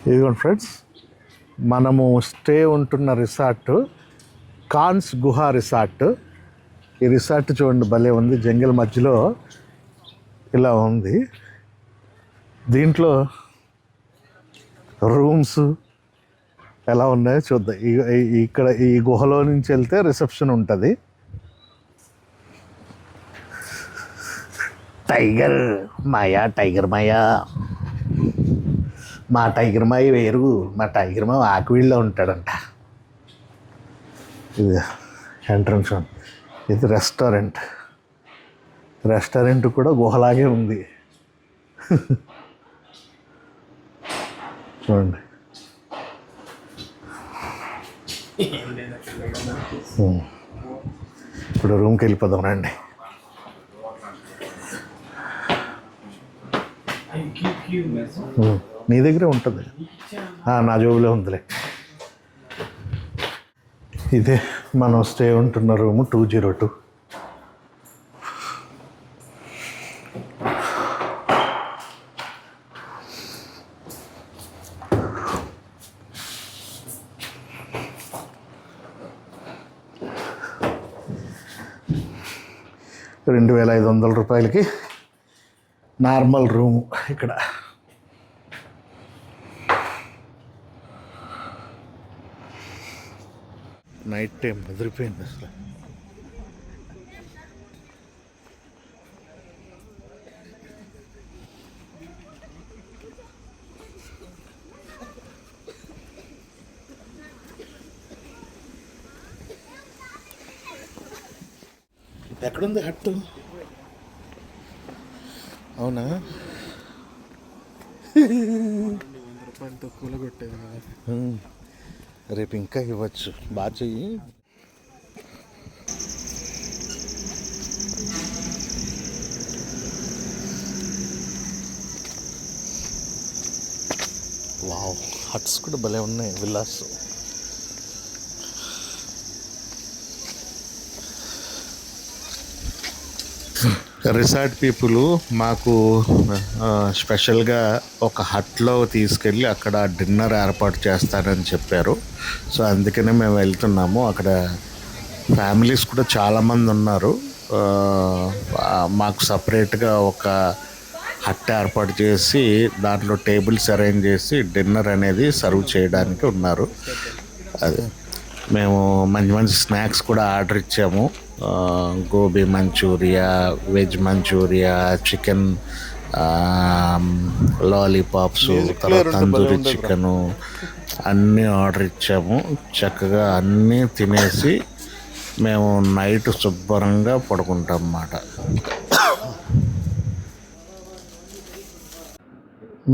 ఇదిగోండి ఫ్రెండ్స్, మనము స్టే ఉంటున్న రిసార్ట్ కాన్స్ గుహా రిసార్ట్. ఈ రిసార్ట్ చూడండి, భలే ఉంది, జంగల్ మధ్యలో ఇలా ఉంది. దీంట్లో రూమ్స్ ఎలా ఉన్నాయో చూద్దాం. ఇక్కడ ఈ గుహలో నుంచి వెళ్తే రిసెప్షన్ ఉంటుంది. టైగర్ మాయా, టైగర్ మాయా. మా టైగర్ మాయ వేరు, మా టైగర్ మాయ ఆకువీళ్ళలో ఉంటాడంట. ఇది ఎంట్రన్స్. ఇది రెస్టారెంట్ కూడా గుహలాగే ఉంది. చూడండి. ఇప్పుడు రూమ్కి వెళ్ళిపోదాం రండి. నీ దగ్గరే ఉంటుంది, నా జోబులో ఉందిలే. ఇదే మనం స్టే ఉంటున్న రూము 202. $2,500 నార్మల్ రూము ఇక్కడ. నైట్ టైం ఎదిరిపోయింది అసలు. ఎక్కడుంది హట్టు? అవునా, ₹100 తక్కువలో కొట్టేది. రేపు ఇంకా ఇవ్వచ్చు. బాగా చెయ్యి. వావ్, హట్స్ కూడా భలే ఉన్నాయి, విల్లాస్. రిసార్ట్ పీపుల్ మాకు స్పెషల్గా ఒక హట్లో తీసుకెళ్ళి అక్కడ డిన్నర్ ఏర్పాటు చేస్తారని చెప్పారు. సో అందుకనే మేము వెళ్తున్నాము. అక్కడ ఫ్యామిలీస్ కూడా చాలామంది ఉన్నారు. మాకు సపరేట్గా ఒక హట్ ఏర్పాటు చేసి దాంట్లో టేబుల్స్ అరేంజ్ చేసి డిన్నర్ అనేది సర్వ్ చేయడానికి ఉన్నారు. అదే మేము మంచి మంచి స్నాక్స్ కూడా ఆర్డర్ ఇచ్చాము. Gobi manchurian, veg manchurian, chicken lollipops, తర్వాత తందూరి చికెను అన్నీ ఆర్డర్ ఇచ్చాము. చక్కగా అన్నీ తినేసి మేము నైట్ శుభ్రంగా పడుకుంటాం అన్నమాట.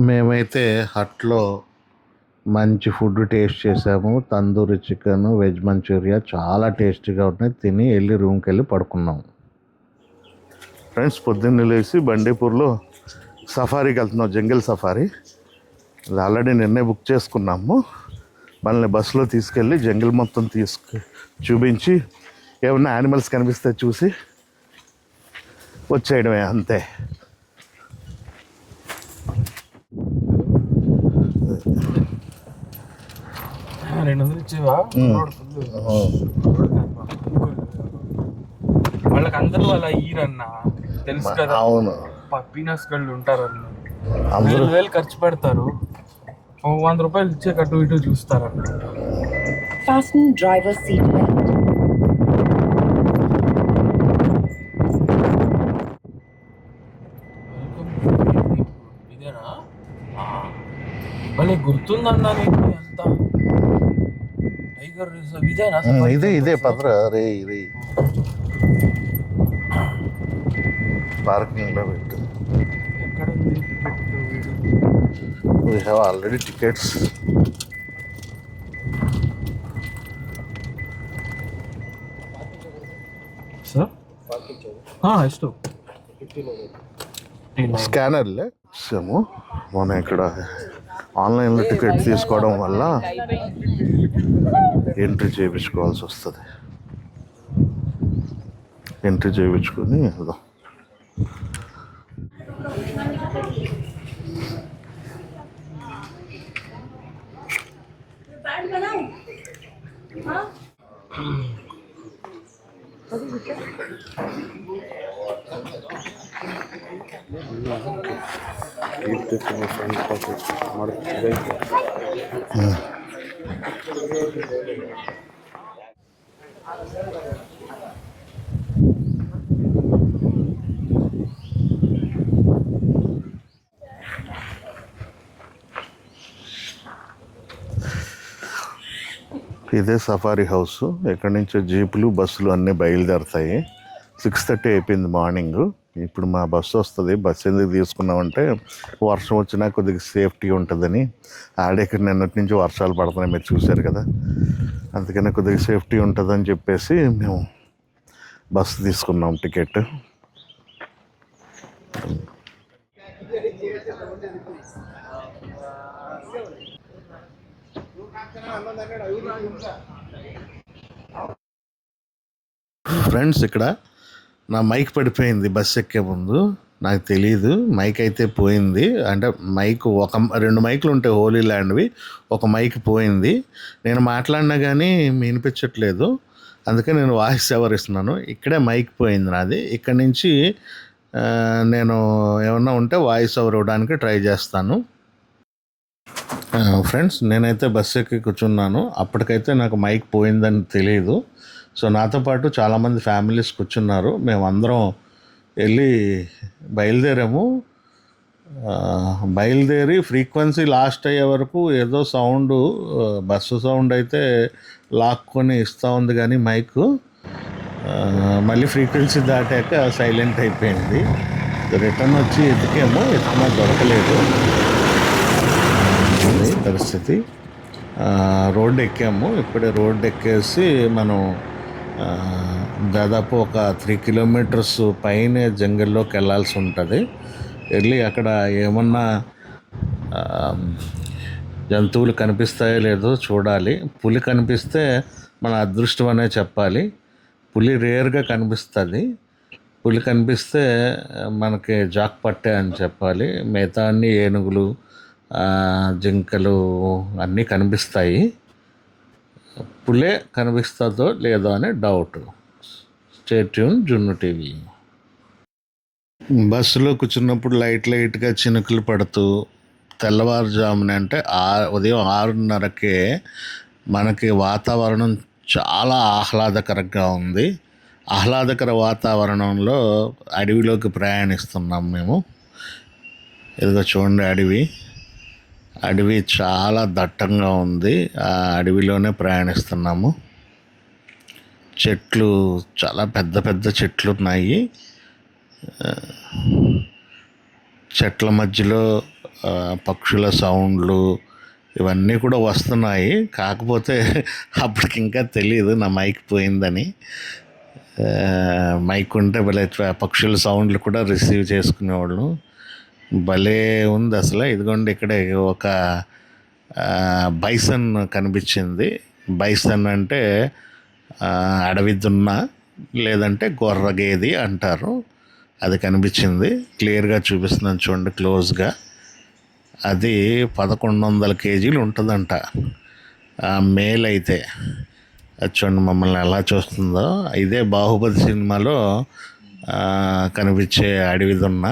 మేమైతే హట్లో మంచి ఫుడ్ టేస్ట్ చేసాము. తందూరి చికెన్, వెజ్ మంచూరియా చాలా టేస్టీగా ఉన్నాయి. తిని వెళ్ళి రూమ్కి వెళ్ళి పడుకున్నాము. ఫ్రెండ్స్, పొద్దున్న లేచి బండీపూర్లో సఫారీకి వెళ్తున్నాం, జంగల్ సఫారీ. అది ఆల్రెడీ నిన్నే బుక్ చేసుకున్నాము. మనల్ని బస్సులో తీసుకెళ్ళి జంగల్ మొత్తం చూపించి ఏమన్నా యానిమల్స్ కనిపిస్తే చూసి వచ్చేయడమే, అంతే. వాళ్ళకి అందరూ అలా ఈరన్నా తెలుసు కదా. అవును, పీనస్ గళ్ళు ఉంటారన్న. వేలు ఖర్చు పెడతారు, ₹100 ఇచ్చే కట్టు ఇటు చూస్తారన్న. ఇదేనా? భలే గుర్తుందన్నా నీకు అంతా. ఇదే పదరా రే. ఇది పార్కింగ్లో పెట్టు. We have already tickets. స్కానర్లే ఇస్తాము. మనం ఇక్కడ ఆన్లైన్లో టికెట్ తీసుకోవడం వల్ల ఎంట్రీ చేయించుకోవాల్సి వస్తుంది. ఎంట్రీ చేయించుకొని వెళ్దాం. ఇదే సఫారీ హౌస్. ఎక్కడి నుంచో జీపులు బస్సులు అన్నీ బయలుదేరుతాయి. 6:30 అయిపోయింది మార్నింగ్. ఇప్పుడు మా బస్సు వస్తుంది. బస్సు ఎందుకు తీసుకున్నామంటే వర్షం వచ్చినా కొద్దిగా సేఫ్టీ ఉంటుందని. ఇక్కడ నిన్నటి నుంచి వర్షాలు పడుతున్నాయి, మీరు చూశారు కదా. అందుకనే కొద్దిగా సేఫ్టీ ఉంటుందని చెప్పేసి మేము బస్సు తీసుకున్నాం టికెట్. ఫ్రెండ్స్, ఇక్కడ నా మైక్ పడిపోయింది బస్సు ఎక్కే ముందు. నాకు తెలియదు, మైక్ అయితే పోయింది. అంటే మైక్ 2 మైకులు ఉంటాయి హోలీ ల్యాండ్వి, ఒక మైక్ పోయింది. నేను మాట్లాడినా కానీ వినిపించట్లేదు, అందుకే నేను వాయిస్ ఓవర్ ఇస్తున్నాను. ఇక్కడే మైక్ పోయింది నాది. ఇక్కడి నుంచి నేను ఏమన్నా ఉంటే వాయిస్ ఓవర్ ఇవ్వడానికి ట్రై చేస్తాను. ఫ్రెండ్స్, నేనైతే బస్సు ఎక్కి కూర్చున్నాను. అప్పటికైతే నాకు మైక్ పోయిందని తెలియదు. సో నాతో పాటు చాలామంది ఫ్యామిలీస్ కూర్చున్నారు. మేమందరం వెళ్ళి బయలుదేరాము. బయలుదేరి ఫ్రీక్వెన్సీ లాస్ట్ అయ్యే వరకు ఏదో సౌండ్, బస్సు సౌండ్ అయితే లాక్కొని ఇస్తూ ఉంది, కానీ మైక్ మళ్ళీ ఫ్రీక్వెన్సీ దాటాక సైలెంట్ అయిపోయింది. రిటర్న్ వచ్చి ఎత్తుకున్నా దొరకలేదు పరిస్థితి. రోడ్డు ఎక్కాము. ఇప్పుడే రోడ్డు ఎక్కేసి మనం దాదాపు ఒక 3 కిలోమీటర్స్ పైనే జంగల్లోకి వెళ్ళాల్సి ఉంటుంది. వెళ్ళి అక్కడ ఏమన్నా జంతువులు కనిపిస్తాయో లేదో చూడాలి. పులి కనిపిస్తే మన అదృష్టం అనే చెప్పాలి. పులి రేర్గా కనిపిస్తుంది. పులి కనిపిస్తే మనకి జాక్ పట్టే అని చెప్పాలి. మిగతా అన్ని ఏనుగులు, జింకలు అన్నీ కనిపిస్తాయి. పులే కనిపిస్తుందో లేదో అనే డౌట్. స్టే ట్యూన్ జున్ను టీవీ. బస్సులో కూర్చున్నప్పుడు లైట్గా చినుకులు పడుతూ, తెల్లవారుజామున అంటే ఉదయం 6:30కే మనకి వాతావరణం చాలా ఆహ్లాదకరంగా ఉంది. ఆహ్లాదకర వాతావరణంలో అడవిలోకి ప్రయాణిస్తున్నాం మేము. ఇదిగో చూడండి, అడవి చాలా దట్టంగా ఉంది. ఆ అడవిలోనే ప్రయాణిస్తున్నాము. చెట్లు, చాలా పెద్ద పెద్ద చెట్లు ఉన్నాయి. చెట్ల మధ్యలో పక్షుల సౌండ్లు ఇవన్నీ కూడా వస్తున్నాయి. కాకపోతే అప్పటికి ఇంకా తెలియదు నా మైక్ పోయిందని. మైక్ ఉంటే భలే పక్షుల సౌండ్లు కూడా రిసీవ్ చేసుకునేవాళ్ళు. భలే ఉంది అసలు. ఇదిగోండి, ఇక్కడ ఒక బైసన్ కనిపించింది. బైసన్ అంటే అడవి దున్న, లేదంటే గొర్ర గేది అంటారు. అది కనిపించింది. క్లియర్గా చూపిస్తున్నాను చూడండి క్లోజ్గా. అది 1100 కేజీలు ఉంటుందంట మేల్ అయితే. అది చూడండి మమ్మల్ని ఎలా చూస్తుందో. ఇదే బాహుబలి సినిమాలో కనిపించే అడవి దున్న.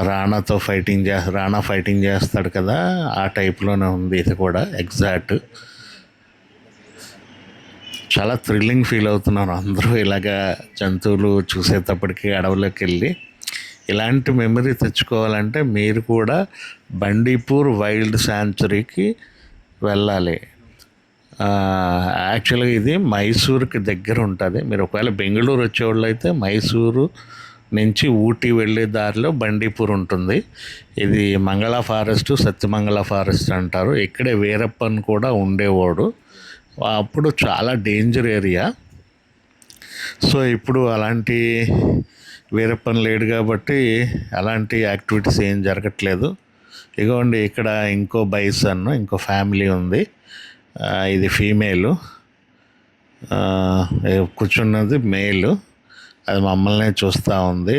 రాణా ఫైటింగ్ చేస్తాడు కదా, ఆ టైప్లోనే ఉంది ఇది కూడా ఎగ్జాక్ట్. చాలా థ్రిల్లింగ్ ఫీల్ అవుతున్నాను. అందరూ ఇలాగా జంతువులు చూసేటప్పటికి అడవులోకి వెళ్ళి ఇలాంటి మెమరీ తెచ్చుకోవాలంటే మీరు కూడా బండీపూర్ వైల్డ్ శాంచురీకి వెళ్ళాలి. యాక్చువల్గా ఇది మైసూరుకి దగ్గర ఉంటుంది. మీరు ఒకవేళ బెంగళూరు వచ్చేవాళ్ళు అయితే మైసూరు నుంచి ఊటీ వెళ్ళే దారిలో బండీపూర్ ఉంటుంది. ఇది మంగళ ఫారెస్ట్, సత్యమంగళ ఫారెస్ట్ అంటారు. ఇక్కడే వీరప్పన్ కూడా ఉండేవాడు. అప్పుడు చాలా డేంజర్ ఏరియా. సో ఇప్పుడు అలాంటి వీరప్పన్ లేడు కాబట్టి అలాంటి యాక్టివిటీస్ ఏం జరగట్లేదు. ఇగోండి, ఇక్కడ ఇంకో బైసన్, ఇంకో ఫ్యామిలీ ఉంది. ఇది ఫీమేలు, కూర్చున్నది మేలు. అది మమ్మల్ని చూస్తూ ఉంది.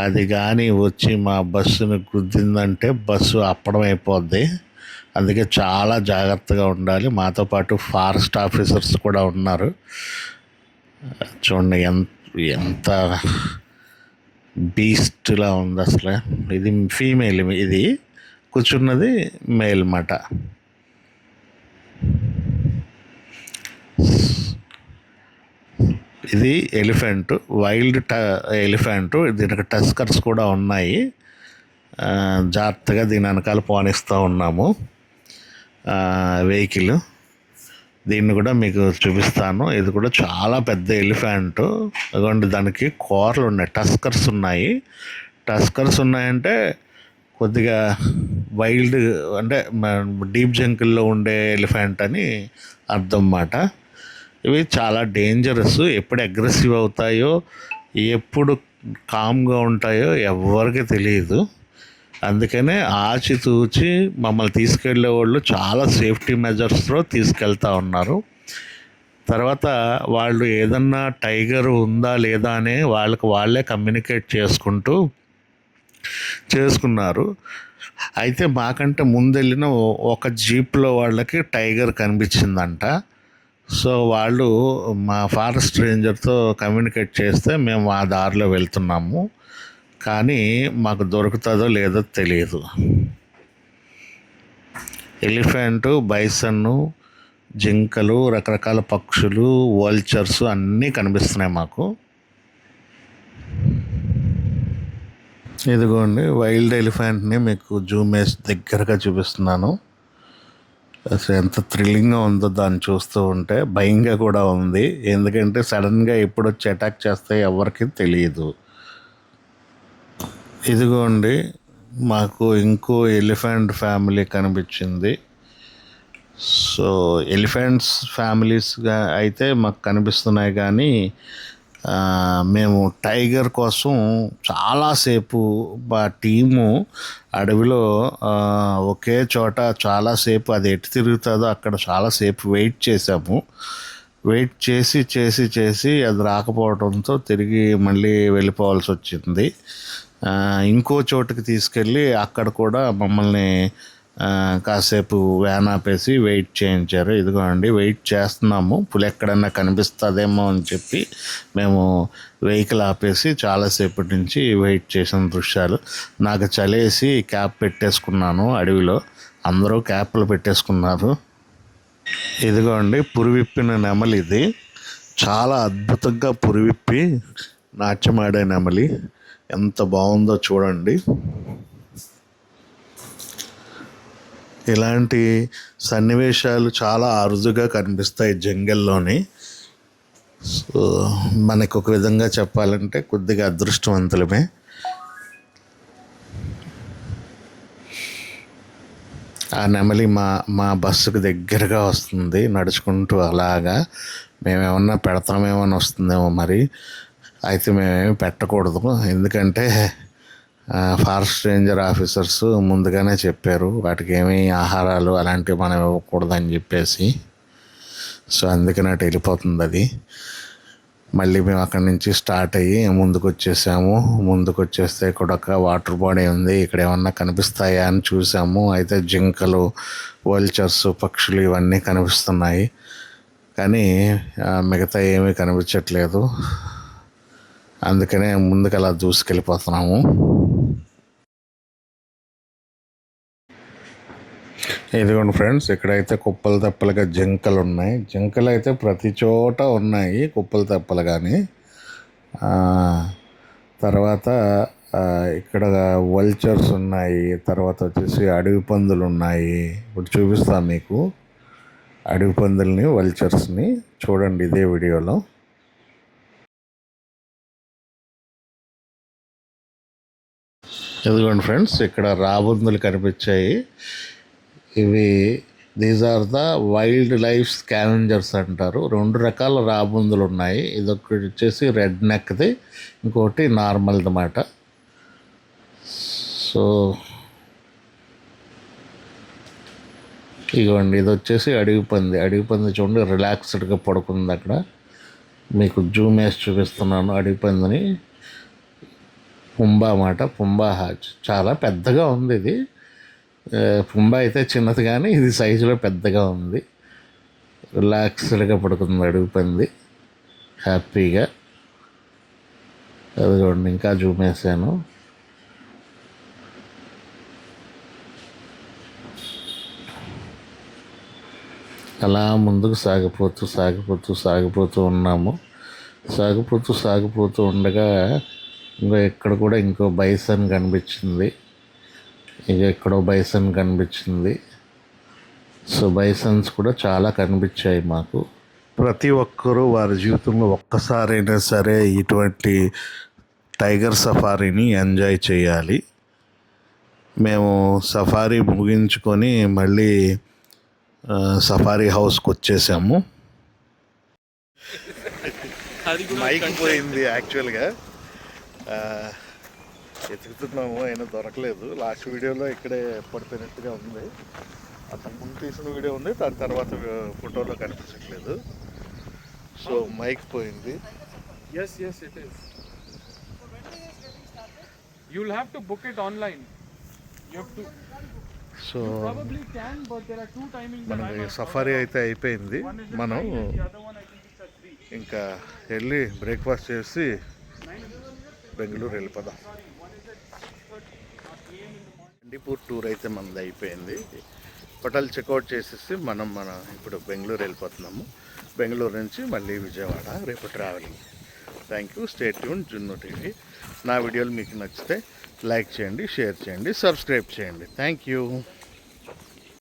అది కానీ వచ్చి మా బస్సును గుద్దిందంటే బస్సు అప్పడం అయిపోద్ది. అందుకే చాలా జాగ్రత్తగా ఉండాలి. మాతో పాటు ఫారెస్ట్ ఆఫీసర్స్ కూడా ఉన్నారు. చూడండి ఎంత బీస్ట్లా ఉంది అసలు. ఇది ఫీమేల్, ఇది కూర్చున్నది మేల్ మాట. ఇది ఎలిఫెంట్, వైల్డ్ ఎలిఫెంట్. దీనికి టస్కర్స్ కూడా ఉన్నాయి. జాగ్రత్తగా దీని వెనకాల పోనిస్తూ ఉన్నాము వెహికల్. దీన్ని కూడా మీకు చూపిస్తాను. ఇది కూడా చాలా పెద్ద ఎలిఫెంట్. అదిగోండి, దానికి కోరలు ఉన్నాయి, టస్కర్స్ ఉన్నాయి. టస్కర్స్ ఉన్నాయంటే కొద్దిగా వైల్డ్, అంటే డీప్ జంగిల్లో ఉండే ఎలిఫెంట్ అని అర్థం అన్నమాట. ఇవి చాలా డేంజరస్. ఎప్పుడు అగ్రెసివ్ అవుతాయో, ఎప్పుడు కామ్గా ఉంటాయో ఎవరికి తెలియదు. అందుకనే ఆచితూచి మమ్మల్ని తీసుకెళ్లే వాళ్ళు చాలా సేఫ్టీ మెజర్స్లో తీసుకెళ్తా ఉన్నారు. తర్వాత వాళ్ళు ఏదన్నా టైగర్ ఉందా లేదా అని వాళ్ళే కమ్యూనికేట్ చేసుకున్నారు. అయితే మాకంటే ముందెళ్ళిన ఒక జీప్లో వాళ్ళకి టైగర్ కనిపించిందంట. సో వాళ్ళు మా ఫారెస్ట్ రేంజర్తో కమ్యూనికేట్ చేస్తే మేము ఆ దారిలో వెళ్తున్నాము. కానీ మాకు దొరుకుతుందో లేదో తెలియదు. ఎలిఫెంటు, బైసన్ను, జింకలు, రకరకాల పక్షులు, వల్చర్స్ అన్నీ కనిపిస్తున్నాయి మాకు. ఇదిగోండి, వైల్డ్ ఎలిఫెంట్ని మీకు జూమ్ వేసి దగ్గరగా చూపిస్తున్నాను. అసలు ఎంత థ్రిల్లింగ్గా ఉందో దాన్ని చూస్తూ ఉంటే. భయంగా కూడా ఉంది, ఎందుకంటే సడన్గా ఎప్పుడు వచ్చి అటాక్ చేస్తే ఎవరికి తెలియదు. ఇదిగోండి, మాకు ఇంకో ఎలిఫెంట్ ఫ్యామిలీ కనిపించింది. సో ఎలిఫెంట్స్ ఫ్యామిలీస్గా అయితే మాకు కనిపిస్తున్నాయి, కానీ మేము టైగర్ కోసం చాలాసేపు మా టీము అడవిలో ఒకే చోట చాలాసేపు, అది ఎటు తిరుగుతుందో అక్కడ చాలాసేపు వెయిట్ చేసాము. వెయిట్ చేసి అది రాకపోవడంతో తిరిగి మళ్ళీ వెళ్ళిపోవాల్సి వచ్చింది. ఇంకో చోటుకి తీసుకెళ్ళి అక్కడ కూడా మమ్మల్ని కాసేపు వ్యాన్ ఆపేసి వెయిట్ చేయించారు. ఇదిగోండి, వెయిట్ చేస్తున్నాము, పులి ఎక్కడన్నా కనిపిస్తుందేమో అని చెప్పి మేము వెహికల్ ఆపేసి చాలాసేపటి నుంచి వెయిట్ చేసిన దృశ్యాలు. నాకు చలేసి క్యాప్ పెట్టేసుకున్నాను. అడవిలో అందరూ క్యాప్లు పెట్టేసుకున్నారు. ఇదిగోండి, పురివిప్పిన నెమలి. ఇది చాలా అద్భుతంగా పురివిప్పి నాట్యమాడే నెమలి. ఎంత బాగుందో చూడండి. ఇలాంటి సన్నివేశాలు చాలా అరుదుగా కనిపిస్తాయి జంగల్లోని. సో మనకు ఒక విధంగా చెప్పాలంటే కొద్దిగా అదృష్టవంతులమే. ఆ నెమలి మా బస్సుకు దగ్గరగా వస్తుంది నడుచుకుంటూ. అలాగా మేమేమన్నా పెడతామేమో అని వస్తుందేమో మరి. అయితే మేమేమి పెట్టకూడదు, ఎందుకంటే ఫారెస్ట్ రేంజర్ ఆఫీసర్స్ ముందుగానే చెప్పారు వాటికి ఏమీ ఆహారాలు అలాంటివి మనం ఇవ్వకూడదని చెప్పేసి. సో అందుకని అటు వెళ్ళిపోతుంది అది. మళ్ళీ మేము అక్కడి నుంచి స్టార్ట్ అయ్యి ముందుకు వచ్చేస్తే ఇక్కడ ఒక వాటర్ బాడీ ఉంది, ఇక్కడ ఏమన్నా కనిపిస్తాయా అని చూసాము. అయితే జింకలు, వల్చర్స్, పక్షులు ఇవన్నీ కనిపిస్తున్నాయి, కానీ మిగతా ఏమీ కనిపించట్లేదు. అందుకనే ముందుకు అలా దూసుకెళ్ళిపోతున్నాము. ఇదిగోండి ఫ్రెండ్స్, ఇక్కడైతే కుప్పలు తెప్పలుగా జింకలు ఉన్నాయి. జింకలు అయితే ప్రతి చోట ఉన్నాయి, కుప్పలు తెప్పలు. కానీ తర్వాత ఇక్కడ వల్చర్స్ ఉన్నాయి, తర్వాత వచ్చేసి అడవి పందులు ఉన్నాయి. ఇప్పుడు చూపిస్తాను మీకు అడవి పందుల్ని, వల్చర్స్ని. చూడండి ఇదే వీడియోలో. ఇదిగోండి ఫ్రెండ్స్, ఇక్కడ రాబందులు కనిపించాయి. These are the wildlife scavengers అంటారు. 2 రకాల రాబందులు ఉన్నాయి. ఇదొకటి వచ్చేసి రెడ్ నెక్ది, ఇంకోటి నార్మల్ది అన్నమాట. సో ఇదిగోండి, ఇది వచ్చేసి అడవి పంది చూడండి, రిలాక్స్డ్గా పడుకుంది అక్కడ. మీకు జూమ్ వేసి చూపిస్తున్నాను అడవి పందిని. పుంబా అన్నమాట, పుంబా హాజ్. చాలా పెద్దగా ఉంది ఇది. పుంబ అయితే చిన్నది కానీ ఇది సైజులో పెద్దగా ఉంది. రిలాక్స్డ్గా పడుకుంది అడుగు పంది హ్యాపీగా. అది చూడండి, ఇంకా జూమ్ వేసాను. అలా ముందుకు సాగిపోతూ ఉన్నాము. సాగిపోతూ ఉండగా ఇక్కడ కూడా ఇంకో బైసన్ కనిపించింది. ఎక్కడో బైసన్ కనిపించింది. సో బైసన్స్ కూడా చాలా కనిపించాయి మాకు. ప్రతి ఒక్కరూ వారి జీవితంలో ఒక్కసారైనా సరే ఇటువంటి టైగర్ సఫారీని ఎంజాయ్ చేయాలి. మేము సఫారీ ముగించుకొని మళ్ళీ సఫారీ హౌస్కి వచ్చేసాము. మైక్ పోయింది యాక్చువల్గా. ఎతుకుతున్నాము, అయినా దొరకలేదు. లాస్ట్ వీడియోలో ఇక్కడే పడిపోయినట్టుగా ఉంది. అంతకు ముందు తీసిన వీడియో ఉంది, దాని తర్వాత ఫోటోలో కనిపించట్లేదు. సో మైక్ పోయింది. Yes, it is. You'll have to book it online. You have to. So Probably can, but there are two timings. మనకి సఫారీ అయితే అయిపోయింది. మనం The other one I think it's at 3. ఇంకా వెళ్ళి బ్రేక్ఫాస్ట్ చేసి బెంగళూరు వెళ్ళిపోదాం. Bandipur tour అయితే మనది అయిపోయింది. హోటల్ చెక్అవుట్ చేసేసి మనం ఇప్పుడు బెంగళూరు వెళ్ళిపోతున్నాము. బెంగళూరు నుంచి మళ్ళీ విజయవాడ రేపు travelling. Thank you. Stay tune జున్ను టీవీ. నా వీడియోలు మీకు నచ్చితే లైక్ చేయండి, షేర్ చేయండి, సబ్స్క్రైబ్ చేయండి. Thank you.